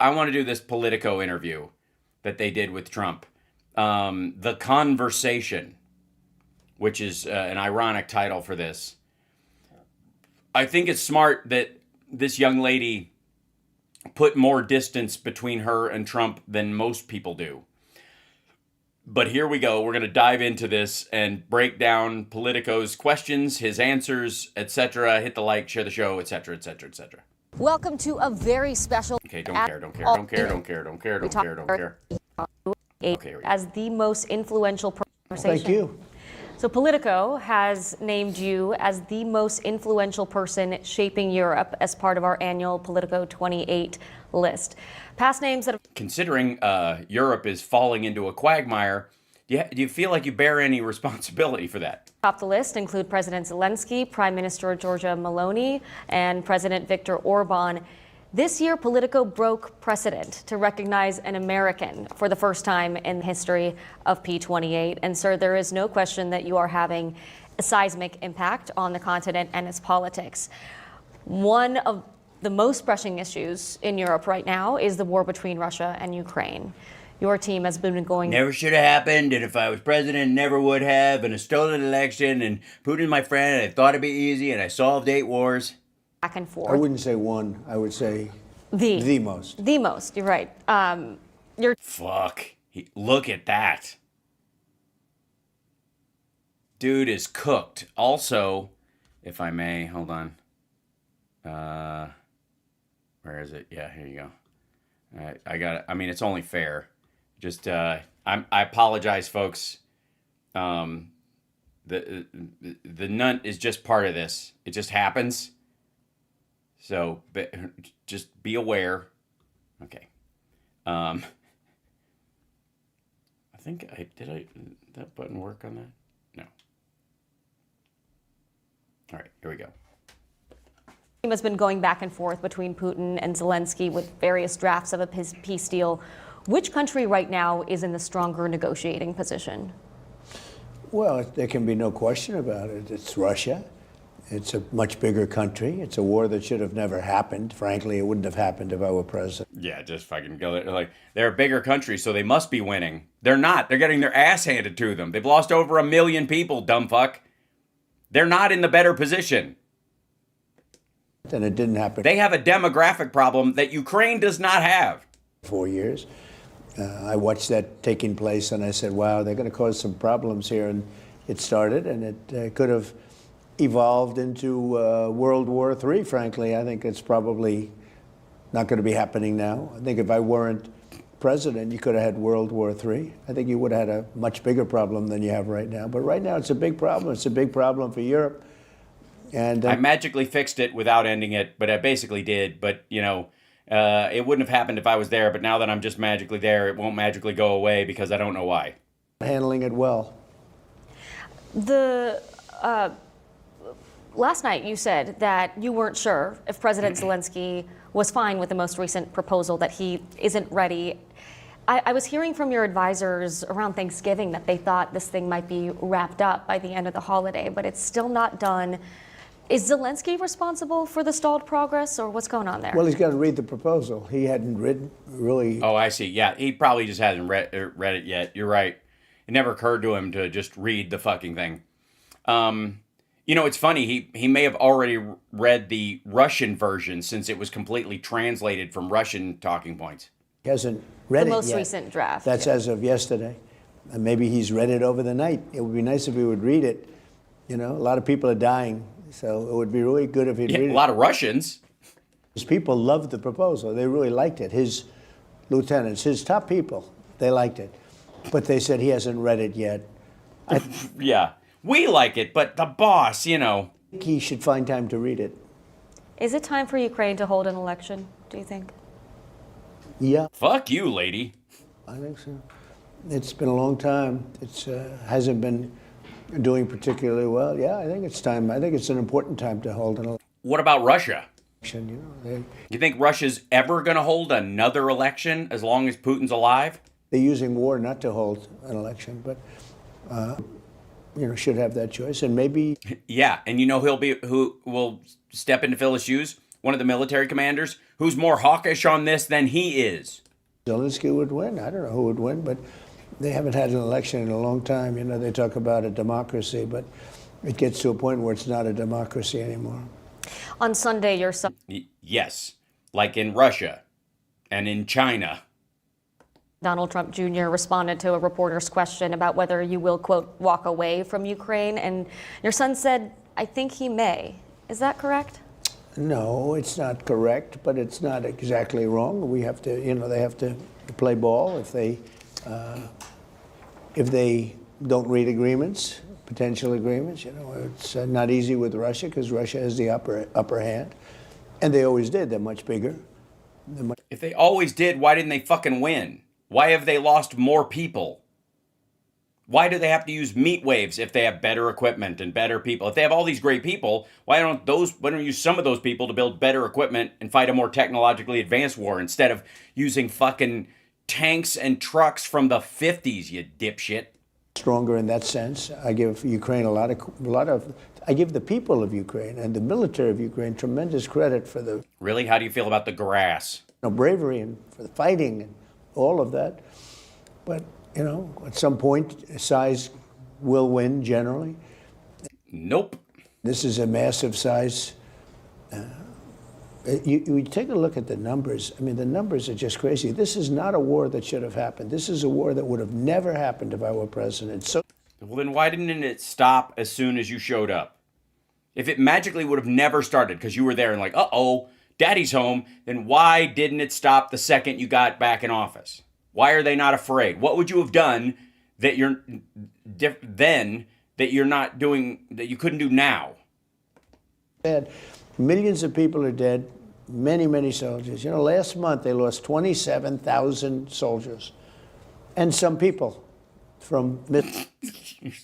I want to do this Politico interview that they did with Trump. The Conversation, which is an ironic title for this. I think it's smart that this young lady put more distance between her and Trump than most people do. But here we go. We're going to dive into this and break down Politico's questions, his answers, etc. Hit the like, share the show, etc., etc., etc. Welcome to a very special... Okay, don't care. Okay, as the most influential conversation. Thank you. So Politico has named you as the most influential person shaping Europe as part of our annual Politico 28 list. Past names that have... Considering Europe is falling into a quagmire, do you feel like you bear any responsibility for that? Top the list include President Zelenskyy, Prime Minister Giorgia Meloni, and President Viktor Orban. This year, Politico broke precedent to recognize an American for the first time in the history of P28. And sir, there is no question that you are having a seismic impact on the continent and its politics. One of the most pressing issues in Europe right now is the war between Russia and Ukraine. Your team has been going... Never should have happened, and if I was president, never would have, and a stolen election, and Putin's my friend, and I thought it'd be easy, and I solved 8 wars. Back and forth. I wouldn't say one. I would say the most. The most. You're right. Fuck. Look at that. Dude is cooked. Also, if I may, hold on. Where is it? Yeah, here you go. I got it. I mean, it's only fair. Just, I apologize, folks. The nut is just part of this. It just happens. So just be aware. Okay. I think did that button work on that? No. All right, here we go. Team has been going back and forth between Putin and Zelenskyy with various drafts of a peace deal. Which country right now is in the stronger negotiating position? Well, there can be no question about it. It's Russia. It's a much bigger country. It's a war that should have never happened. Frankly, it wouldn't have happened if I were president. Yeah, just fucking go there. Like, they're a bigger country, so they must be winning. They're not. They're getting their ass handed to them. They've lost over 1 million people, dumb fuck. They're not in the better position. And it didn't happen. They have a demographic problem that Ukraine does not have. 4 years. I watched that taking place, and I said, wow, they're going to cause some problems here. And it started, and it could have evolved into World War III, frankly. I think it's probably not going to be happening now. I think if I weren't president, you could have had World War III. I think you would have had a much bigger problem than you have right now. But right now, it's a big problem. It's a big problem for Europe. And I magically fixed it without ending it, but I basically did. But, you know, it wouldn't have happened if I was there. But now that I'm just magically there, it won't magically go away because I don't know why. Handling it well. Last night you said that you weren't sure if President Zelenskyy was fine with the most recent proposal, that he isn't ready. I was hearing from your advisors around Thanksgiving that they thought this thing might be wrapped up by the end of the holiday, but it's still not done. Is Zelenskyy responsible for the stalled progress, or what's going on there? Well, he's got to read the proposal. He hadn't really... Oh, I see. Yeah, he probably just hasn't read it yet. You're right. It never occurred to him to just read the fucking thing. You know, it's funny. He may have already read the Russian version since it was completely translated from Russian talking points. He hasn't read it yet. The most recent draft. That's as of yesterday. And maybe he's read it over the night. It would be nice if he would read it. You know, a lot of people are dying, so it would be really good if he'd read it. A lot of Russians. His people loved the proposal. They really liked it. His lieutenants, his top people, they liked it. But they said he hasn't read it yet. Yeah. We like it, but the boss, you know. He should find time to read it. Is it time for Ukraine to hold an election, do you think? Yeah. Fuck you, lady. I think so. It's been a long time. It hasn't been doing particularly well. Yeah, I think it's time. I think it's an important time to hold an election. What about Russia? You know, You think Russia's ever going to hold another election as long as Putin's alive? they're using war not to hold an election, but you know, should have that choice. And maybe... Yeah, and you know who will step in to fill his shoes? One of the military commanders who's more hawkish on this than he is. Zelenskyy would win. I don't know who would win, but they haven't had an election in a long time. You know, they talk about a democracy, but it gets to a point where it's not a democracy anymore. On Sunday, your son. Yes, like in Russia and in China. Donald Trump Jr. responded to a reporter's question about whether you will, quote, walk away from Ukraine. And your son said, I think he may. Is that correct? No, it's not correct, but it's not exactly wrong. We have to, you know, they have to play ball if they don't read agreements, potential agreements. You know, it's not easy with Russia because Russia has the upper hand, and they always did. They're much bigger. If they always did, why didn't they fucking win? Why have they lost more people? Why do they have to use meat waves if they have better equipment and better people? If they have all these great people, why don't you use some of those people to build better equipment and fight a more technologically advanced war instead of using fucking tanks and trucks from the 50s, you dipshit? Stronger in that sense. I give Ukraine I give the people of Ukraine and the military of Ukraine tremendous credit for the Really? How do you feel about the grass? bravery and for the fighting and all of that. But, you know, at some point, size will win generally. Nope. This is a massive size. You take a look at the numbers. I mean, the numbers are just crazy. This is not a war that should have happened. This is a war that would have never happened if I were president. So, well, then why didn't it stop as soon as you showed up? If it magically would have never started because you were there and like, uh-oh, daddy's home, then why didn't it stop the second you got back in office? Why are they not afraid? What would you have done that you're not doing, that you couldn't do now? Millions of people are dead, many, many soldiers. You know, last month they lost 27,000 soldiers and some people from...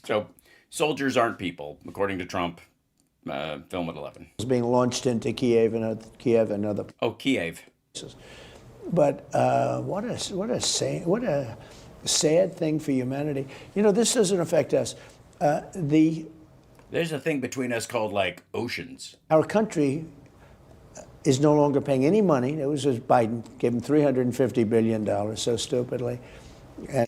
So soldiers aren't people, according to Trump. Film at 11. Was being launched into Kiev and other places. Oh, Kiev. But what a sad thing for humanity. You know, this doesn't affect us. There's a thing between us called like oceans. Our country is no longer paying any money. It was just Biden gave him $350 billion so stupidly.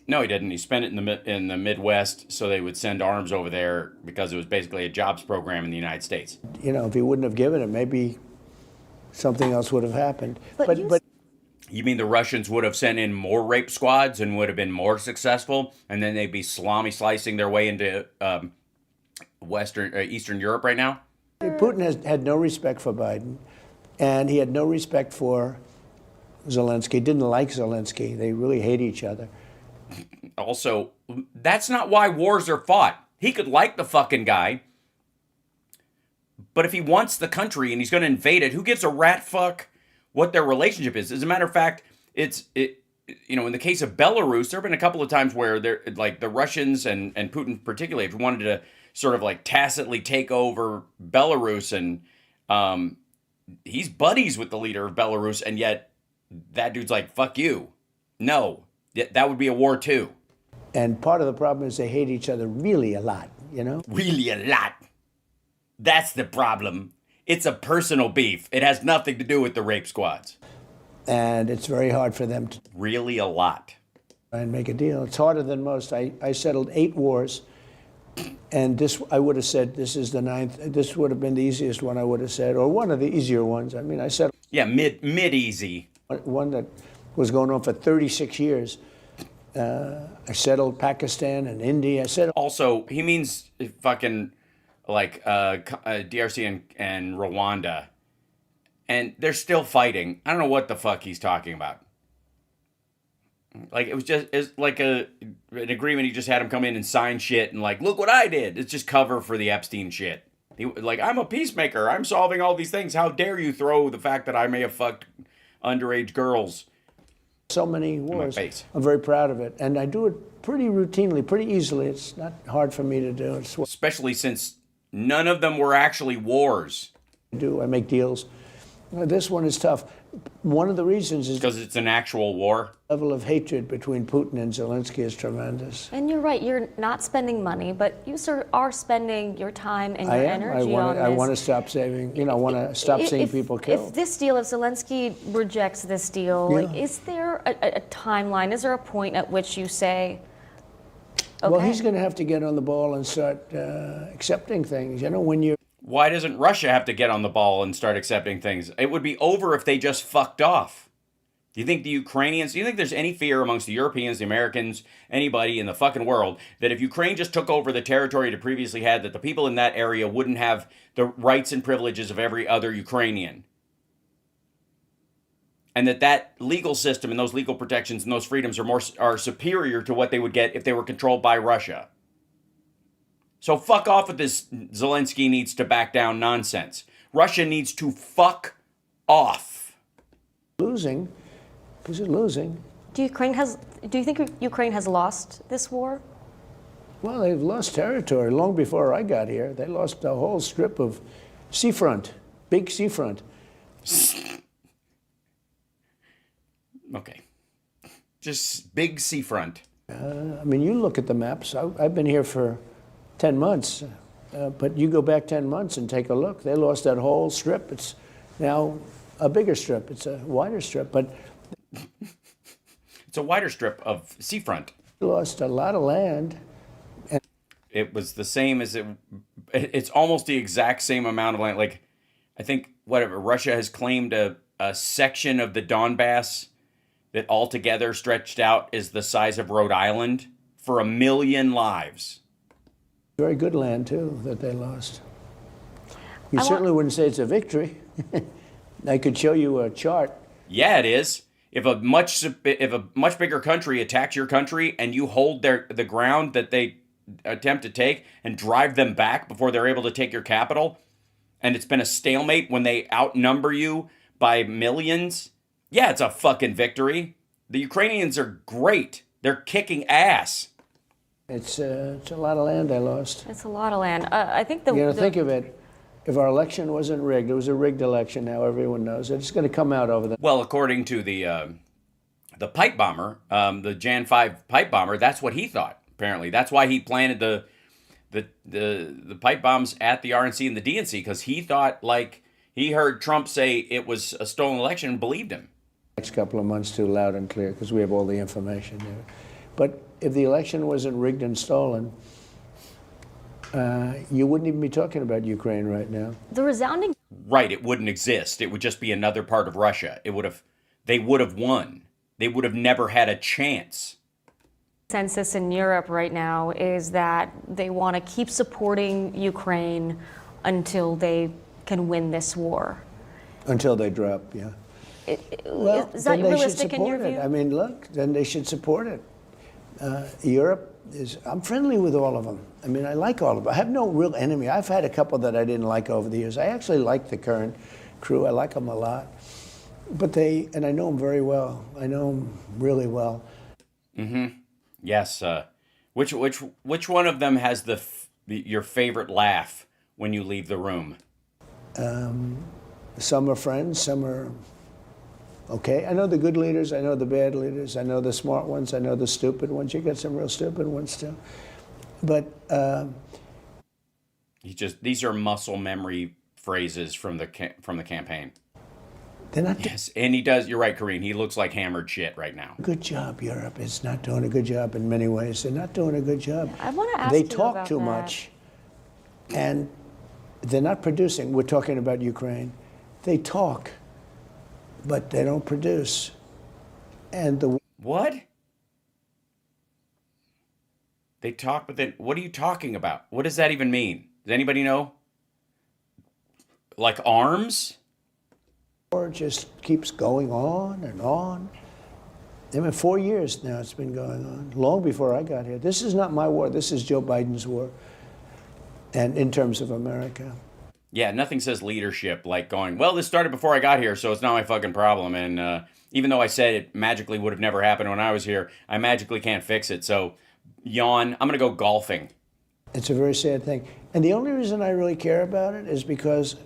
No, he didn't. He spent it in the Midwest so they would send arms over there because it was basically a jobs program in the United States. You know, if he wouldn't have given it, maybe something else would have happened. But you mean the Russians would have sent in more rape squads and would have been more successful, and then they'd be slicing their way into Eastern Europe right now? Putin had no respect for Biden, and he had no respect for Zelenskyy. Didn't like Zelenskyy. They really hate each other. Also, that's not why wars are fought. He could like the fucking guy, but if he wants the country and he's going to invade it, who gives a rat fuck what their relationship is? As a matter of fact, in the case of Belarus, there have been a couple of times where like the Russians and Putin particularly have wanted to sort of like tacitly take over Belarus, and he's buddies with the leader of Belarus, and yet that dude's like, fuck you. No, that would be a war too. And part of the problem is they hate each other really a lot, you know? Really a lot. That's the problem. It's a personal beef. It has nothing to do with the rape squads. And it's very hard for them to really a lot. Try and make a deal. It's harder than most. I settled 8 wars, and this, I would have said, this is the 9th. This would have been the easiest one I would have said, or one of the easier ones. I mean, I settled... Yeah, mid-easy. One that was going on for 36 years. I settled Pakistan and India. Also, he means fucking like DRC and Rwanda, and they're still fighting. I don't know what the fuck he's talking about. Like it's like an agreement. He just had him come in and sign shit and like, look what I did. It's just cover for the Epstein shit. Like, I'm a peacemaker. I'm solving all these things. How dare you throw the fact that I may have fucked underage girls? So many wars. I'm very proud of it. And I do it pretty routinely, pretty easily. It's not hard for me to do. Especially since none of them were actually wars. I make deals. This one is tough. One of the reasons is the Because it's an actual war. level of hatred between Putin and Zelenskyy is tremendous. And you're right, you're not spending money, but you sort of are spending your time and your I am. energy on this. I want to stop saving, you know, I want to stop seeing people killed. If this deal, if Zelenskyy rejects this deal, like, Yeah. is there a timeline? Is there a point at which you say, okay? Well, he's going to have to get on the ball and start accepting things. You know, when you're Why doesn't Russia have to get on the ball and start accepting things? It would be over if they just fucked off. Do you think the Ukrainians, do you think there's any fear amongst the Europeans, the Americans, anybody in the fucking world, that if Ukraine just took over the territory it previously had, that the people in that area wouldn't have the rights and privileges of every other Ukrainian? And that legal system and those legal protections and those freedoms are superior to what they would get if they were controlled by Russia. So fuck off with this Zelenskyy needs to back down nonsense. Russia needs to fuck off. losing, because you're losing. Do you think Ukraine has lost this war? Well, they've lost territory long before I got here. They lost a whole strip of seafront, big seafront. Okay. Just big seafront. I mean, you look at the maps. I've been here for 10 months, but you go back 10 months and take a look. They lost that whole strip. It's now a bigger strip. It's a wider strip, but It's a wider strip of seafront. they lost a lot of land. It was the same as it's almost the exact same amount of land. Like, I think, whatever, Russia has claimed a section of the Donbass that altogether stretched out is the size of Rhode Island for 1 million lives. Very good land, too, that they lost. You certainly wouldn't say it's a victory. I could show you a chart. Yeah, it is. If a much bigger country attacks your country and you hold the ground that they attempt to take and drive them back before they're able to take your capital, and it's been a stalemate when they outnumber you by millions, yeah, it's a fucking victory. The Ukrainians are great. They're kicking ass. It's a lot of land they lost. It's a lot of land. I think Think of it. If our election wasn't rigged, it was a rigged election. Now everyone knows it. It's going to come out over the. Well, according to the pipe bomber, the Jan 5 pipe bomber, that's what he thought. Apparently, that's why he planted the pipe bombs at the RNC and the DNC, because he thought, like, he heard Trump say it was a stolen election and believed him. Next couple of months too loud and clear because we have all the information there. But if the election wasn't rigged and stolen, you wouldn't even be talking about Ukraine right now. the resounding Right, it wouldn't exist. It would just be another part of Russia. They would have won. They would have never had a chance. consensus in Europe right now is that they want to keep supporting Ukraine until they can win this war. Until they drop, yeah. Well, Is that then they should realistic in your support it. view? I mean, look, then they should support it. Europe I'm friendly with all of them. I mean, I like all of them. I have no real enemy. I've had a couple that I didn't like over the years. I actually like the current crew. I like them a lot. But and I know them very well. I know them really well. Mm-hmm. Yes. Which one of them has your favorite laugh when you leave the room? Some are friends, some are okay. I know the good leaders, I know the bad leaders, I know the smart ones, I know the stupid ones. You got some real stupid ones too. But these are muscle memory phrases from the campaign. they're not Yes, and he does. You're right, Karine. He looks like hammered shit right now. good job. Europe is not doing a good job in many ways. They're not doing a good job. I want to ask They you talk about too that. much, and they're not producing. We're talking about Ukraine. They talk, but they don't produce. And the What? They talk, but then what are you talking about? What does that even mean? Does anybody know? Like arms? war just keeps going on and on. I mean, 4 years now it's been going on, long before I got here. This is not my war. This is Joe Biden's war, and in terms of America. Yeah, nothing says leadership like going, well, this started before I got here, so it's not my fucking problem. And even though I said it magically would have never happened when I was here, I magically can't fix it. So, yawn, I'm going to go golfing. It's a very sad thing. And the only reason I really care about it is because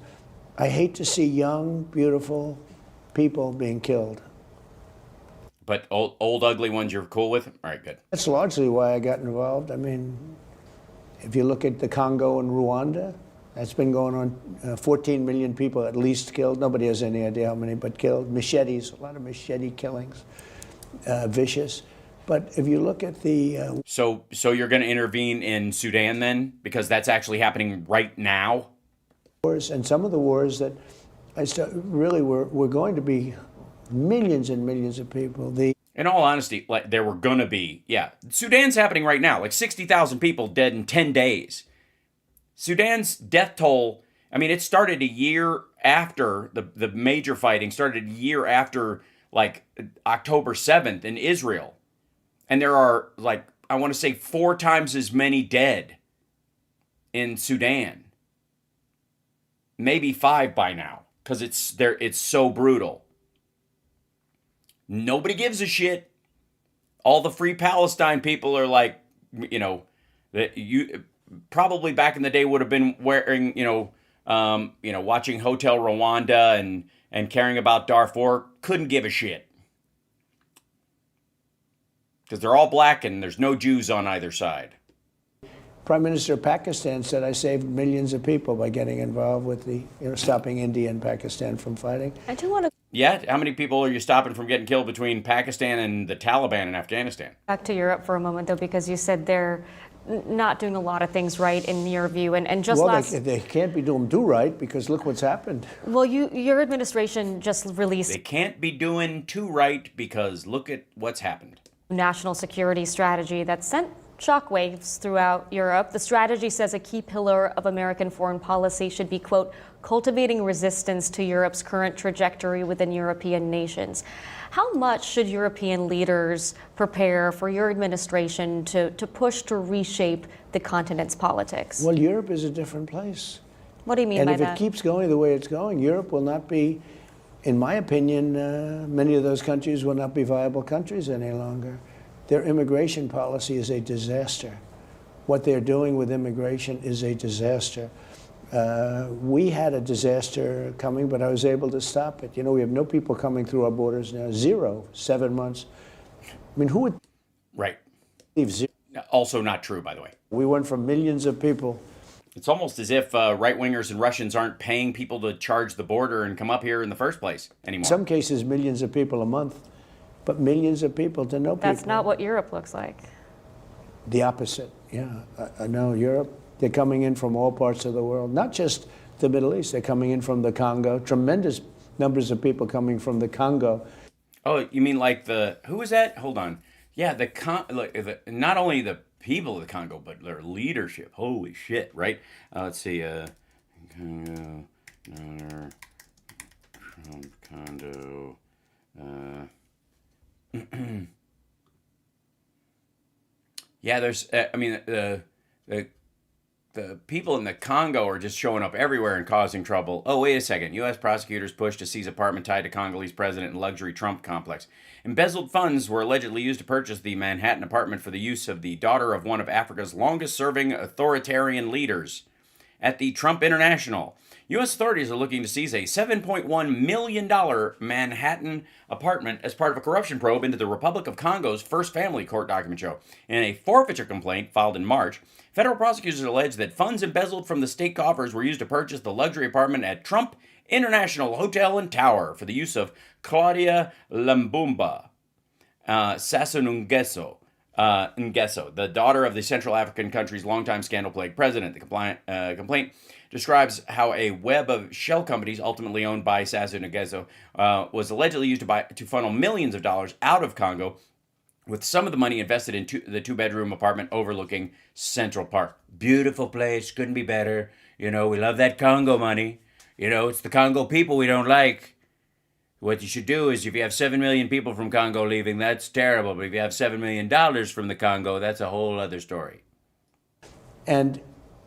I hate to see young, beautiful people being killed. But old ugly ones you're cool with? All right, good. That's largely why I got involved. I mean, if you look at the Congo and Rwanda, that's been going on. 14 million people at least killed. Nobody has any idea how many, but killed. Machetes, a lot of machete killings, vicious. But if you look at the... So you're going to intervene in Sudan then? Because that's actually happening right now? Wars, and some of the wars that really were going to be millions and millions of people. In all honesty, like there were going to be, yeah. Sudan's happening right now, like 60,000 people dead in 10 days. Sudan's death toll, I mean, it started a year after the major fighting, started a year after like October 7th in Israel. And there are like, I want to say 4 times as many dead in Sudan. Maybe 5 by now, because it's so brutal. Nobody gives a shit. All the Free Palestine people are like, you know, that you probably back in the day would have been wearing, watching Hotel Rwanda and caring about Darfur. Couldn't give a shit. Because they're all black and there's no Jews on either side. Prime Minister of Pakistan said I saved millions of people by getting involved with stopping India and Pakistan from fighting. I do want to Yeah, how many people are you stopping from getting killed between Pakistan and the Taliban in Afghanistan? back to Europe for a moment, though, because you said they're not doing a lot of things right in your view, and just Well, last. they can't be doing too right because look what's happened. Well, your administration just released They can't be doing too right because look at what's happened. national security strategy that sent shockwaves throughout Europe. The strategy says a key pillar of American foreign policy should be, quote, cultivating resistance to Europe's current trajectory within European nations. How much should European leaders prepare for your administration to push to reshape the continent's politics? Well, Europe is a different place. What do you mean And by if that? it keeps going the way it's going, Europe will not be, in my opinion, many of those countries will not be viable countries any longer. Their immigration policy is a disaster. What they're doing with immigration is a disaster. We had a disaster coming, but I was able to stop it. You know, we have no people coming through our borders now. 0, 7 months. I mean, who would Right. leave 0? Also not true, by the way. We went from millions of people. It's almost as if right-wingers and Russians aren't paying people to charge the border and come up here in the first place anymore. In some cases, millions of people a month, but millions of people to no people. That's not what Europe looks like. The opposite, yeah. I know Europe, they're coming in from all parts of the world, not just the Middle East. They're coming in from the Congo, tremendous numbers of people coming from the Congo. Oh, you mean like who was that? Hold on. Yeah, not only the people of the Congo, but their leadership. Holy shit, right? Let's see. Congo, Trump, Congo. Yeah, there's. The people in the Congo are just showing up everywhere and causing trouble. Oh, wait a second. U.S. prosecutors push to seize apartment tied to Congolese president and luxury Trump complex. Embezzled funds were allegedly used to purchase the Manhattan apartment for the use of the daughter of one of Africa's longest-serving authoritarian leaders. At the Trump International, U.S. authorities are looking to seize a $7.1 million Manhattan apartment as part of a corruption probe into the Republic of Congo's first family, court documents show. In a forfeiture complaint filed in March, federal prosecutors allege that funds embezzled from the state coffers were used to purchase the luxury apartment at Trump International Hotel and Tower for the use of Claudia Lambumba Sassou Nguesso, the daughter of the Central African country's longtime scandal-plagued president. The complaint describes how a web of shell companies ultimately owned by Sassou Nguesso was allegedly used to funnel millions of dollars out of Congo, with some of the money invested in the two-bedroom apartment overlooking Central Park. Beautiful place, couldn't be better. You know, we love that Congo money. You know, it's the Congo people we don't like. What you should do is if you have 7 million people from Congo leaving, that's terrible. But if you have $7 million from the Congo, that's a whole other story. And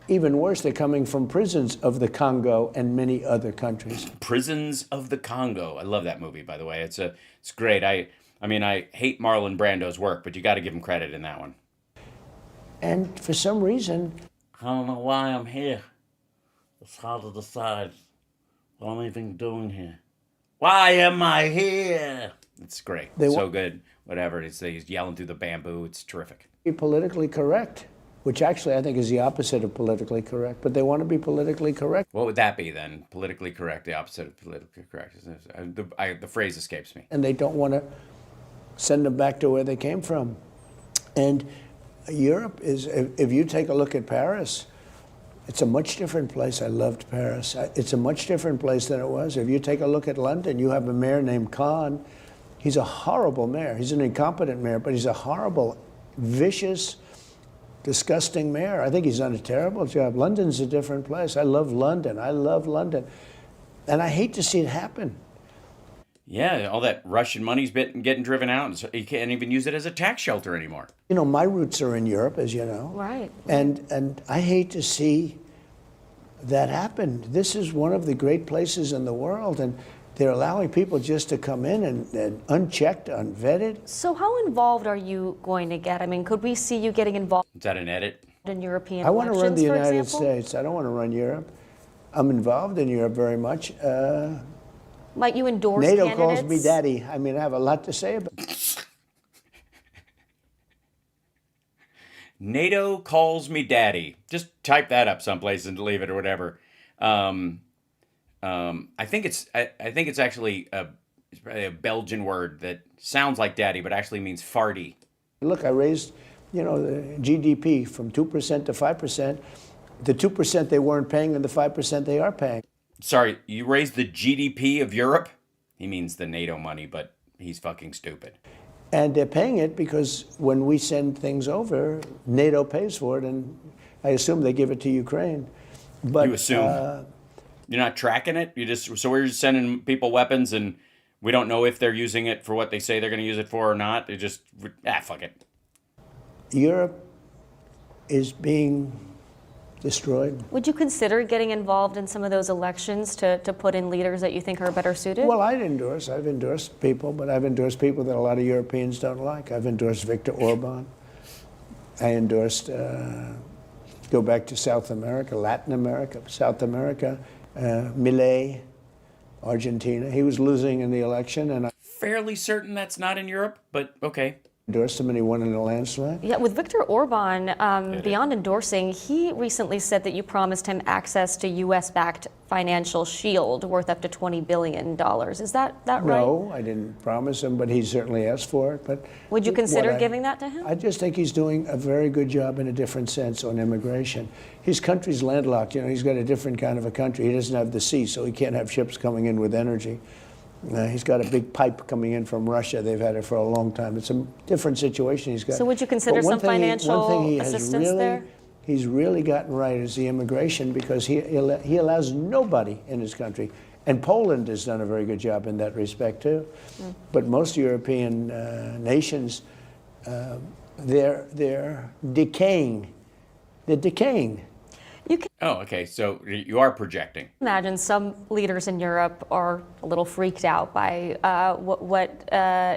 even worse, they're coming from prisons of the Congo and many other countries. Prisons of the Congo. I love that movie, by the way. It's great. I mean, I hate Marlon Brando's work, but you got to give him credit in that one. And for some reason, I don't know why I'm here. It's hard to decide what I'm even doing here. Why am I here? It's great. They So want- good. Whatever. He's yelling through the bamboo. It's terrific. Be politically correct, which actually I think is the opposite of politically correct, but they want to be politically correct. What would that be then? Politically correct, the opposite of politically correct. The phrase escapes me. And they don't want to send them back to where they came from. And Europe is, if you take a look at Paris, it's a much different place. I loved Paris. It's a much different place than it was. If you take a look at London, you have a mayor named Khan. He's a horrible mayor. He's an incompetent mayor, but he's a horrible, vicious, disgusting mayor. I think he's done a terrible job. London's a different place. I love London. I love London. And I hate to see it happen. Yeah, all that Russian money's been getting driven out, and so you can't even use it as a tax shelter anymore. You know, my roots are in Europe, as you know. Right. And I hate to see that happen. This is one of the great places in the world, and they're allowing people just to come in and unchecked, unvetted. So how involved are you going to get? I mean, could we see you getting involved Is that an edit? in European I want to run elections, the for United example? States. I don't want to run Europe. I'm involved in Europe very much. Might you endorse NATO candidates? calls me daddy. I mean, I have a lot to say about it. NATO calls me daddy. Just type that up someplace and leave it or whatever. I think it's actually it's probably a Belgian word that sounds like daddy, but actually means farty. Look, I raised, the GDP from 2% to 5%. The 2% they weren't paying and the 5% they are paying. Sorry, you raised the GDP of Europe? He means the NATO money, but he's fucking stupid. And they're paying it because when we send things over, NATO pays for it, and I assume they give it to Ukraine. But You assume. You're not tracking it? So we're just sending people weapons and we don't know if they're using it for what they say they're going to use it for or not. They just, fuck it. Europe is being destroyed. Would you consider getting involved in some of those elections to put in leaders that you think are better suited? Well, I've endorsed people, but I've endorsed people that a lot of Europeans don't like. I've endorsed Viktor Orban. I endorsed, go back to South America, Latin America, South America, Milei, Argentina. He was losing in the election, and I Fairly certain that's not in Europe, but okay. endorsed him, and he won in a landslide. Yeah, with Viktor Orban, beyond endorsing, he recently said that you promised him access to U.S.-backed financial shield worth up to $20 billion. Is that right? No, I didn't promise him, but he certainly asked for it. But Would you consider what I- giving that to him? I just think he's doing a very good job in a different sense on immigration. His country's landlocked. He's got a different kind of a country. He doesn't have the sea, so he can't have ships coming in with energy. He's got a big pipe coming in from Russia. They've had it for a long time. It's a different situation he's got. So would you consider But one some thing financial assistance there? He's really gotten right is the immigration, because he allows nobody in his country. And Poland has done a very good job in that respect too. But most European nations, they're decaying. They're decaying. You can Oh, okay. So you are projecting. imagine some leaders in Europe are a little freaked out by what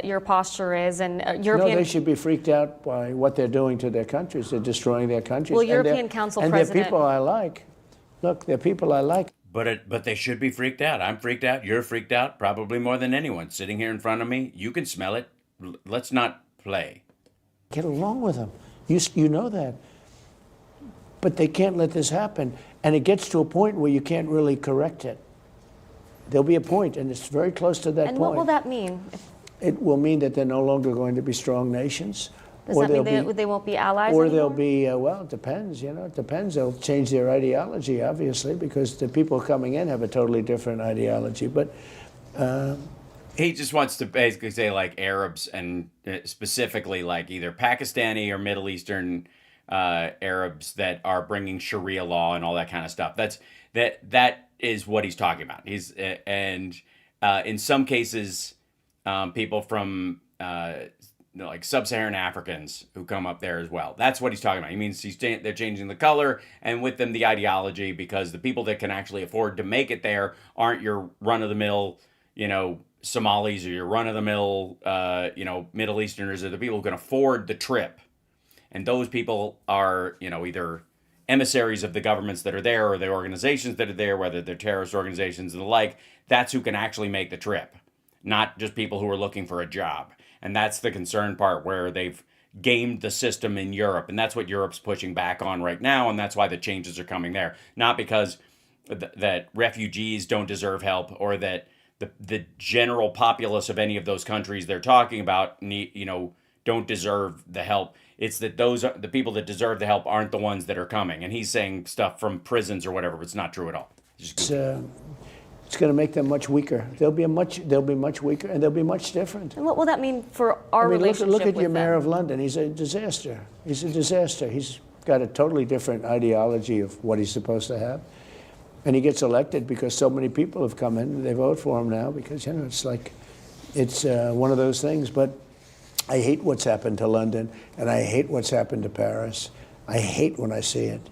your posture is, and No, European. they should be freaked out by what they're doing to their countries. They're destroying their countries. Well, And they're- European Council and President- they're people I like. Look, they're people I like. But they should be freaked out. I'm freaked out. You're freaked out. Probably more than anyone. Sitting here in front of me, you can smell it. Let's not play. Get along with them. You know that. But they can't let this happen. And it gets to a point where you can't really correct it. There'll be a point, and it's very close to that and point. what will that mean? It will mean that they're no longer going to be strong nations. Does or that mean they'll they won't be allies Or anymore? they'll be, well, it depends, it depends. They'll change their ideology, obviously, because the people coming in have a totally different ideology. But He just wants to basically say like Arabs and specifically like either Pakistani or Middle Eastern Arabs that are bringing Sharia law and all that kind of stuff. That is what he's talking about. He's and in some cases, people from like sub-Saharan Africans who come up there as well. That's what he's talking about. He means they're changing the color and with them the ideology, because the people that can actually afford to make it there aren't your run-of-the-mill, Somalis or your run-of-the-mill, Middle Easterners, are the people who can afford the trip. And those people are, either emissaries of the governments that are there or the organizations that are there, whether they're terrorist organizations and the like. That's who can actually make the trip, not just people who are looking for a job. And that's the concern part, where they've gamed the system in Europe. And that's what Europe's pushing back on right now. And that's why the changes are coming there. Not because that refugees don't deserve help, or that the general populace of any of those countries they're talking about don't deserve the help. It's that the people that deserve the help aren't the ones that are coming. And he's saying stuff from prisons or whatever, but it's not true at all. It's going to make them much weaker. They'll be much weaker, and they'll be much different. And what will that mean for our relationship look at with your mayor them? of London. He's a disaster. He's a disaster. He's got a totally different ideology of what he's supposed to have. And he gets elected because so many people have come in and they vote for him now, because, it's one of those things. But I hate what's happened to London, and I hate what's happened to Paris. I hate when I see it.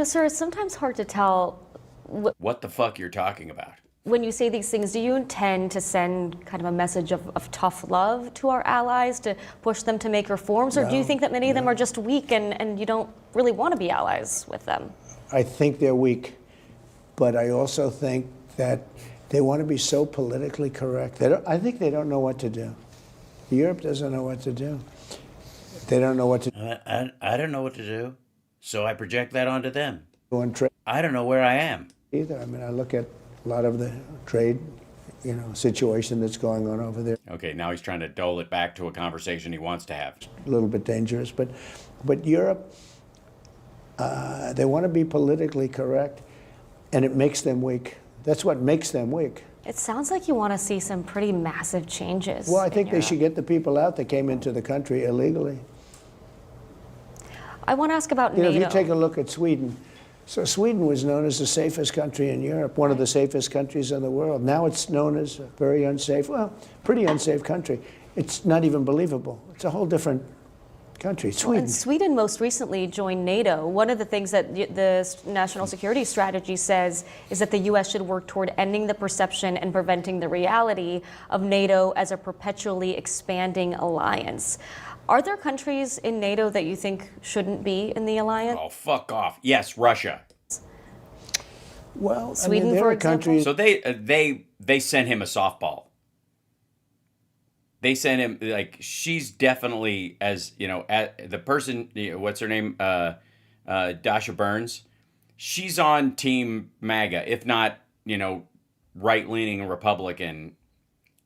Sir, it's sometimes hard to tell what the fuck you're talking about. when you say these things. Do you intend to send kind of a message of tough love to our allies to push them to make reforms? Or do you think that many of them are just weak and you don't really want to be allies with them? I think they're weak, but I also think that they want to be so politically correct. I think they don't know what to do. Europe doesn't know what to do. They don't know what to do. I don't know what to do, so I project that onto them. On trade I don't know where I am. either. I mean, I look at a lot of the trade, situation that's going on over there. Okay, now he's trying to dole it back to a conversation he wants to have. A little bit dangerous, but Europe, they want to be politically correct, and it makes them weak. That's what makes them weak. It sounds like you want to see some pretty massive changes. Well, I think in they Europe. should get the people out that came into the country illegally. I want to ask about If NATO. you take a look at Sweden, so Sweden was known as the safest country in Europe, one of the safest countries in the world. Now it's known as a very unsafe, pretty unsafe country. It's not even believable. It's a whole different country, Sweden. And Sweden most recently joined NATO. One of the things that the national security strategy says is that the U.S. should work toward ending the perception and preventing the reality of NATO as a perpetually expanding alliance. Are there countries in NATO that you think shouldn't be in the alliance? Oh, fuck off. Yes, Russia. Well, Sweden, there for are example? countries. So they sent him a softball. They sent him, like, she's definitely, as at the person, what's her name, Dasha Burns. She's on Team MAGA, if not, right-leaning Republican,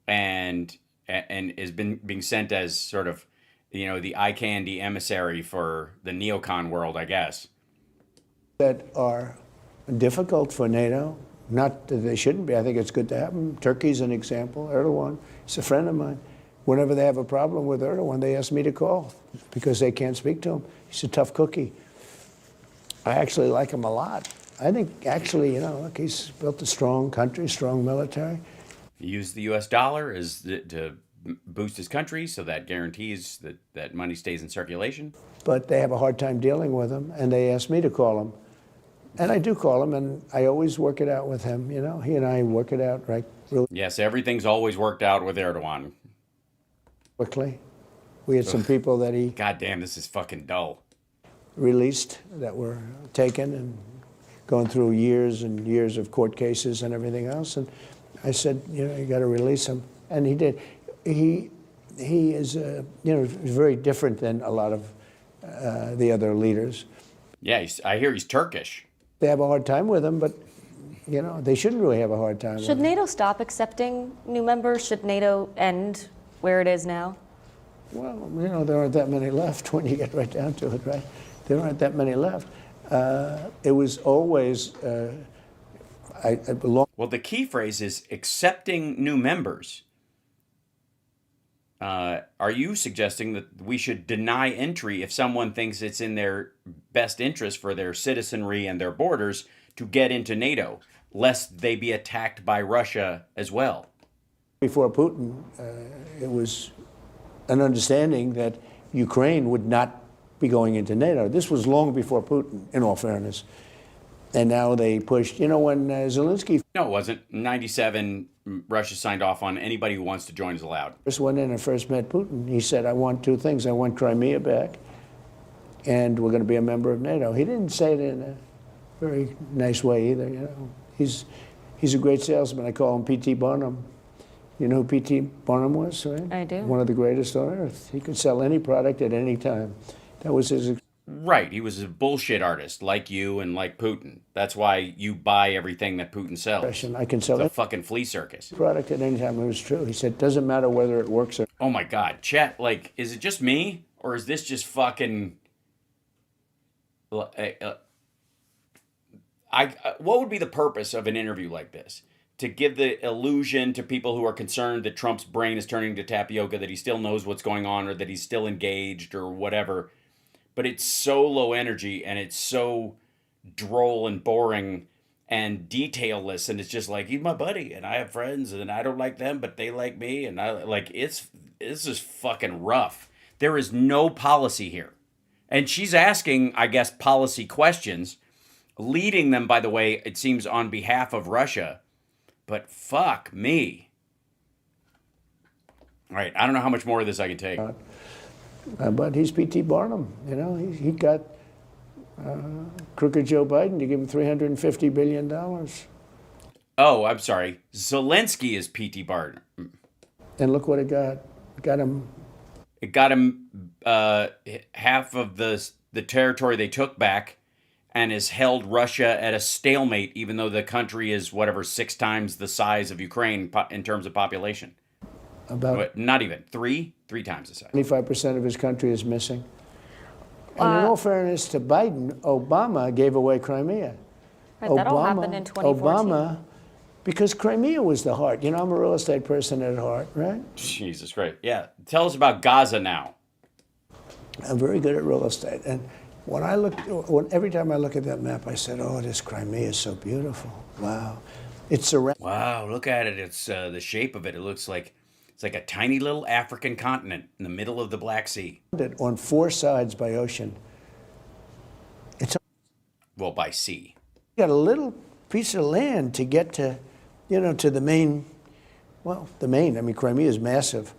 and is being sent as sort of, the eye candy emissary for the neocon world, I guess. That are difficult for NATO. Not that they shouldn't be. I think it's good to have them. Turkey's an example. Erdogan, he's a friend of mine. Whenever they have a problem with Erdogan, they ask me to call because they can't speak to him. He's a tough cookie. I actually like him a lot. I think actually, look, he's built a strong country, strong military. He used the U.S. dollar to boost his country, so that guarantees that money stays in circulation. But they have a hard time dealing with him, and they ask me to call him. And I do call him, and I always work it out with him. He and I work it out really Yes, everything's always worked out with Erdogan. quickly. We had some people that he God damn, this is fucking dull. released that were taken and going through years and years of court cases and everything else. And I said, you got to release him. And he did. He is, very different than a lot of the other leaders. Yeah, I hear he's Turkish. They have a hard time with him, but, they shouldn't really have a hard time with Should him. NATO stop accepting new members? Should NATO end where it is now? Well, there aren't that many left when you get right down to it, right? There aren't that many left. It was always, I belong. Well, the key phrase is accepting new members. Are you suggesting that we should deny entry if someone thinks it's in their best interest for their citizenry and their borders to get into NATO, lest they be attacked by Russia as well? Before Putin, it was an understanding that Ukraine would not be going into NATO. This was long before Putin, in all fairness. And now they pushed, when Zelenskyy No, it wasn't. 97, Russia signed off on anybody who wants to join is allowed. first went in and first met Putin, he said, I want two things. I want Crimea back, and we're going to be a member of NATO. He didn't say it in a very nice way either. You know, he's a great salesman. I call him P.T. Barnum. You know who P.T. Barnum was, right? I do. One of the greatest on earth. He could sell any product at any time. That was his. Right. He was a bullshit artist like you and like Putin. That's why you buy everything that Putin sells. I can sell It's a any fucking flea circus. product at any time. It was true. He said, doesn't matter whether it works or. Oh my God. Chet, like, is it just me? Or is this just fucking... what would be the purpose of an interview like this? To give the illusion to people who are concerned that Trump's brain is turning to tapioca, that he still knows what's going on, or that he's still engaged, or whatever. But it's so low energy, and it's so droll and boring and detailless, and it's just like, he's my buddy, and I have friends, and I don't like them, but they like me, and I like, this is fucking rough. There is no policy here. And she's asking, I guess, policy questions, leading them, by the way, it seems, on behalf of Russia. But fuck me. All right, I don't know how much more of this I can take. But he's P.T. Barnum. You know, he got crooked Joe Biden to give him $350 billion. Oh, I'm sorry. Zelenskyy is P.T. Barnum. And look what it got. It got him. It got him half of the territory they took back, and has held Russia at a stalemate, even though the country is, whatever, 6 times the size of Ukraine in terms of population. About Not even. 3 times the size. 25% of his country is missing. And in all fairness to Biden, Obama gave away Crimea. Right, that all happened in 2014. Obama, because Crimea was the heart. You know, I'm a real estate person at heart, right? Jesus Christ. Yeah. Tell us about Gaza now. I'm very good at real estate. And every time I look at that map, I said, oh, this Crimea is so beautiful. Wow. It's surrounded. Wow, look at it. It's the shape of it. It looks like it's like a tiny little African continent in the middle of the Black Sea. On 4 sides by ocean. It's By sea. got a little piece of land to get to, to the main. Well, I mean, Crimea is massive,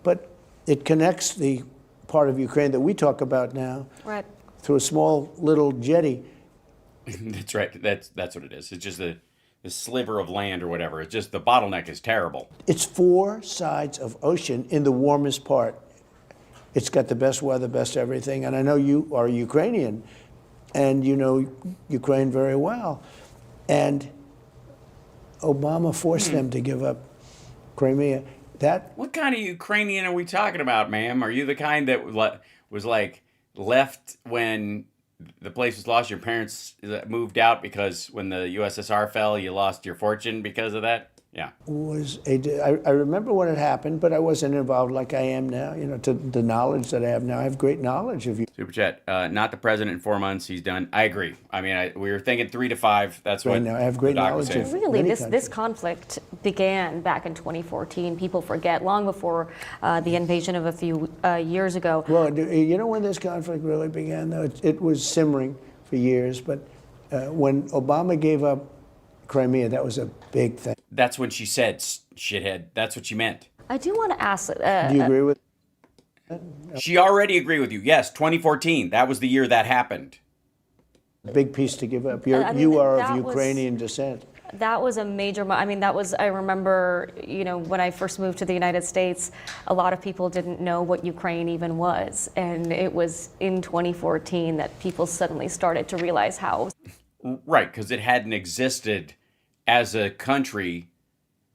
but it connects the part of Ukraine that we talk about now, Right. through a small little jetty. That's right. That's what it is. It's just the sliver of land or whatever. It's just the bottleneck is terrible. It's 4 sides of ocean in the warmest part. It's got the best weather, best everything. And I know you are Ukrainian, and you know Ukraine very well. And Obama forced them to give up Crimea. What kind of Ukrainian are we talking about, ma'am? Are you the kind that was like left when the place was lost? Your parents moved out because when the USSR fell, you lost your fortune because of that? Yeah. I remember when it happened, but I wasn't involved like I am now. To the knowledge that I have now, I have great knowledge of you. Super chat. Not the president in 4 months. He's done. I agree. I mean, we were thinking 3 to 5. That's what. Right now, I have great the doc was knowledge of. saying. Really, many this countries. conflict began back in 2014. People forget, long before the invasion of a few years ago. Well, you know when this conflict really began, though? It was simmering for years, but when Obama gave up Crimea, that was a big thing. That's when she said, shithead. That's what she meant. I do want to ask. Do you agree with? She already agreed with you. Yes, 2014. That was the year that happened. Big piece to give up. I mean, You are that of was- Ukrainian descent. That was a major, I remember, when I first moved to the United States, a lot of people didn't know what Ukraine even was. And it was in 2014 that people suddenly started to realize how. Right, because it hadn't existed as a country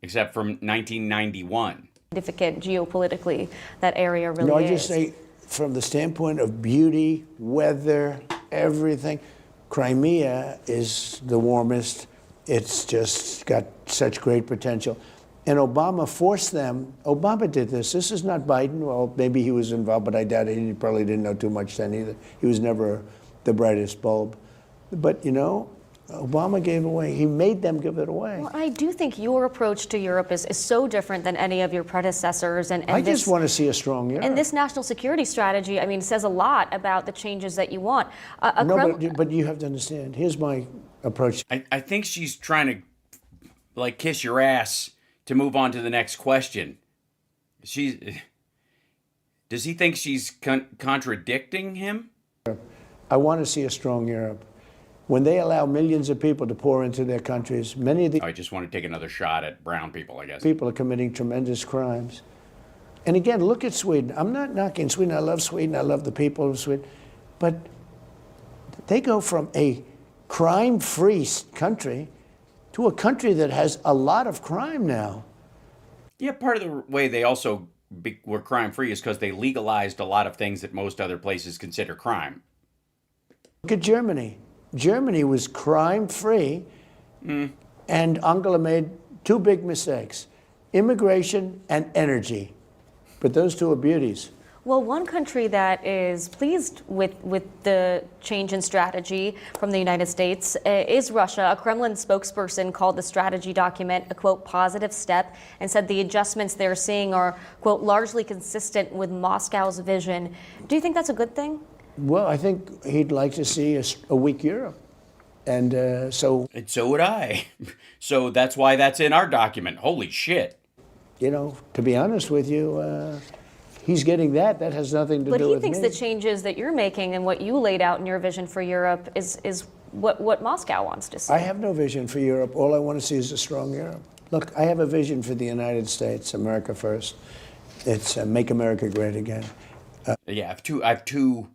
except from 1991. Significant geopolitically that area really No, I is. just say, from the standpoint of beauty, weather, everything, Crimea is the warmest. It's just got such great potential. And Obama forced them. Obama did this. This is not Biden. Well, maybe he was involved, but I doubt it. He probably didn't know too much then either. He was never the brightest bulb. But, Obama gave away. He made them give it away. Well, I do think your approach to Europe is so different than any of your predecessors. And I this, just want to see a strong Europe. and this national security strategy, says a lot about the changes that you want. No, but you have to understand. Here's my approach. I think she's trying to, kiss your ass to move on to the next question. Does he think she's contradicting him? I want to see a strong Europe. When they allow millions of people to pour into their countries, many of the I just want to take another shot at brown people, I guess. people are committing tremendous crimes. And again, look at Sweden. I'm not knocking Sweden. I love Sweden. I love the people of Sweden. But they go from a crime-free country to a country that has a lot of crime now. Yeah, part of the way they also were crime-free is because they legalized a lot of things that most other places consider crime. Look at Germany. Germany was crime-free, and Angela made two big mistakes: immigration and energy. But those two are beauties. Well, one country that is pleased with the change in strategy from the United States is Russia. A Kremlin spokesperson called the strategy document a, quote, positive step, and said the adjustments they're seeing are, quote, largely consistent with Moscow's vision. Do you think that's a good thing? Well, I think he'd like to see a weak Europe. And so, And so would I. So that's why that's in our document. Holy shit. you know, to be honest with you, he's getting that. That has nothing to But do he with thinks me. the changes that you're making and what you laid out in your vision for Europe is what Moscow wants to see. I have no vision for Europe. All I want to see is a strong Europe. Look, I have a vision for the United States, America first. It's Make America Great Again. Yeah, I have two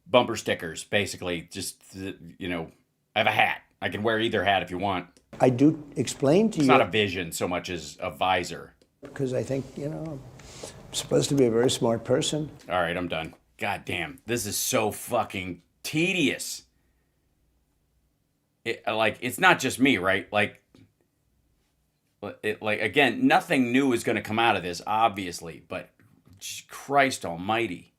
bumper stickers, basically. Just, you know, I have a hat. I can wear either hat if you want. I do explain to It's you, not a vision so much as a visor. because I think, you know, I'm supposed to be a very smart person. All right, I'm done. God damn, this is so fucking tedious. It's not just me, right? Again, nothing new is going to come out of this, obviously, but Christ almighty.